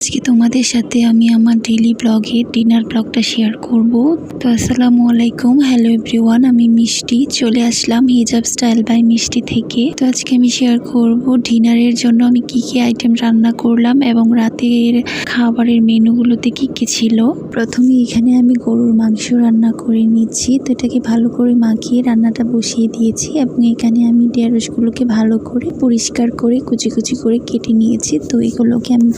আজকে তোমাদের সাথে আমি আমার ডেইলি ব্লগে ডিনার ব্লগটা শেয়ার করব। তো আসসালামু আলাইকুম, হ্যালো এভরিওয়ান, আমি মিষ্টি চলে আসলাম হিজাব স্টাইল বাই মিষ্টি থেকে। তো আজকে আমি শেয়ার করব ডিনারের জন্য আমি কি কি আইটেম রান্না করলাম এবং রাতের খাবারের মেনুগুলোতে কি কি ছিল। প্রথমে এখানে আমি গরুর মাংস রান্না করে নিচ্ছি। তো এটাকে ভালো করে মাখিয়ে রান্নাটা বসিয়ে দিয়েছি এবং এখানে আমি ঢেঁড়সগুলোকে ভালো করে পরিষ্কার করে কুচি কুচি করে কেটে নিয়েছি। তো এগুলোকে আমি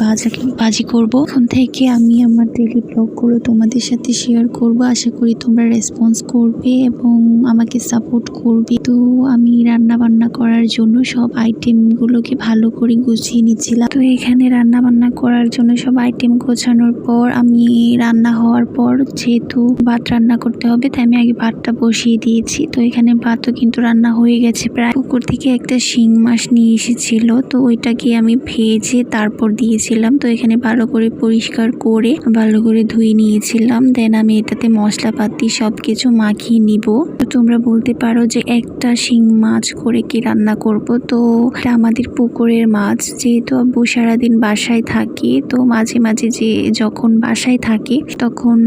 ভাজি করব। এখন থেকে আমি আমার ডেইলি ব্লগগুলো তোমাদের সাথে শেয়ার করব। আশা করি তোমরা রেসপন্স করবে এবং আমাকে সাপোর্ট করবে। তো আমি রান্না বান্না করার জন্য সব আইটেমগুলোকে ভালো করে গুছিয়ে নিচ্ছিলাম। তো এখানে রান্না বান্না করার জন্য সব আইটেম গোছানোর পর আমি রান্না হওয়ার পর যেহেতু ভাত রান্না করতে হবে তাই আমি আগে ভাতটা বসিয়ে দিয়েছি। তো এখানে ভাতও কিন্তু রান্না হয়ে গেছে প্রায়। পুকুর থেকে একটা শিং মাছ নিয়ে এসেছিল, তো ওইটাকে আমি ভেজে তারপর দিয়েছিলাম। তো এখানে ভালো করে পরিষ্কার করে ভালো করে ধুয়ে নিয়েছিলাম। দেন আমি এটাতে মশলাপাতি সবকিছু মাখিয়ে নিব। তো তোমরা বলতে পারো যে একটা শিং মাছ করে কি রান্না করব। তো এটা আমাদের পুকুরের মাছ, যেহেতু আব্বু সারাদিন বাসায় থাকে, তো মাঝে মাঝে যে যখন বাসায় থাকে তখন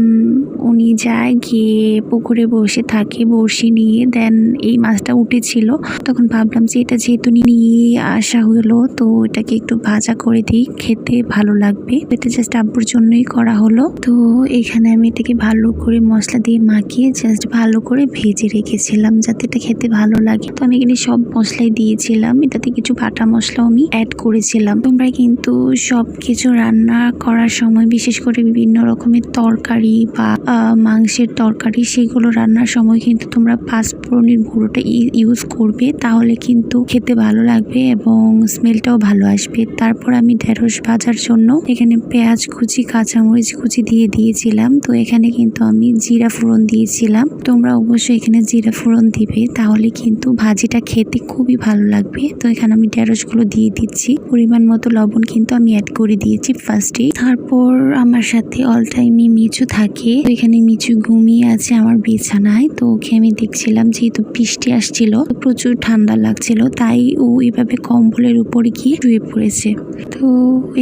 উনি যায় গিয়ে পুকুরে বসে থাকে বড়শি নিয়ে। দেন এই মাছটা উঠেছিল, তখন ভাবলাম যে এটা যেহেতু নিয়ে আসা হলো তো এটাকে একটু ভাজা করে দিই, খেতে ভালো লাগবে। এটা জাস্ট আব্বুর জন্যই করা হলো। তো এখানে আমি এটাকে ভালো করে মশলা দিয়ে মাখিয়ে জাস্ট ভালো করে ভেজে রেখেছিলাম যাতে এটা খেতে ভালো লাগে। তো আমি এখানে সব মশলাই দিয়েছিলাম, এটাতে কিছু বাটা মশলাও আমি অ্যাড করেছিলাম। তোমরা কিন্তু সব কিছু রান্না করার সময় বিশেষ করে বিভিন্ন রকমের তরকারি বা মাংসের তরকারি সেগুলো রান্নার সময় কিন্তু তোমরা পাঁচফোড়নের গুঁড়োটা ইউজ করবে, তাহলে কিন্তু খেতে ভালো লাগবে এবং স্মেলটাও ভালো আসবে। তারপর আমি ঢেঁড়স ভাজার জন্য এখানে পেঁয়াজ কুচি কাঁচামরিচ কুচি দিয়ে দিয়েছিলাম। তো এখানে কিন্তু আমি জিরা ফোড়ন দিয়েছিলাম। তোমরা অবশ্যই এখানে জিরা ফোড়ন দিবে, তাহলে কিন্তু ভাজিটা খেতে খুবই ভালো লাগবে। তো এখানে আমি ঢেঁড়সগুলো দিয়ে দিচ্ছি। পরিমাণ মতো লবণ কিন্তু আমি অ্যাড করে দিয়েছি ফার্স্টে। তারপর আমার সাথে অল টাইমই মিচু থাকে। তো এখানে মিচু ঘুমিয়ে আছে আমার বিছানায়। তো ওকে আমি দেখছিলাম, যেহেতু বৃষ্টি আসছিল প্রচুর ঠান্ডা লাগছিল তাই ও এভাবে কম্বলের উপরে গিয়ে শুয়ে পড়েছে। তো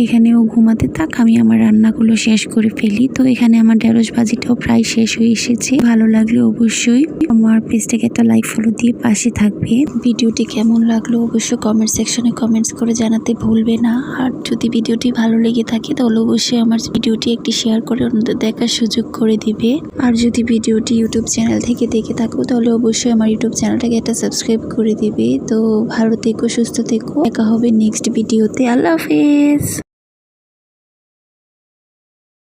এখানে ও ঘুমাতে থাক, আমি আমার রান্নাগুলো শেষ করে ফেলি। তো এখানে আমার ঢেঁড়স ভাজিটাও প্রায় শেষ হয়ে এসেছে। ভালো লাগলে অবশ্যই আমার পেজটাকে একটা লাইক ফলো দিয়ে পাশে থাকবে। ভিডিওটি কেমন লাগলো অবশ্যই কমেন্ট সেকশনে কমেন্টস করে জানাতে ভুলবে না। আর যদি ভিডিওটি ভালো লেগে থাকে তাহলে অবশ্যই আমার ভিডিওটি একটি শেয়ার করে অন্যদের দেখার সুযোগ করে দিবে। আর যদি ভিডিওটি ইউটিউব চ্যানেল থেকে দেখে থাকো তাহলে অবশ্যই আমার ইউটিউব চ্যানেলটাকে একটা সাবস্ক্রাইব করে দিবে। তো ভালো থেকো, সুস্থ থেকো, দেখা হবে নেক্সট ভিডিওতে। আল্লাহ হাফেজ।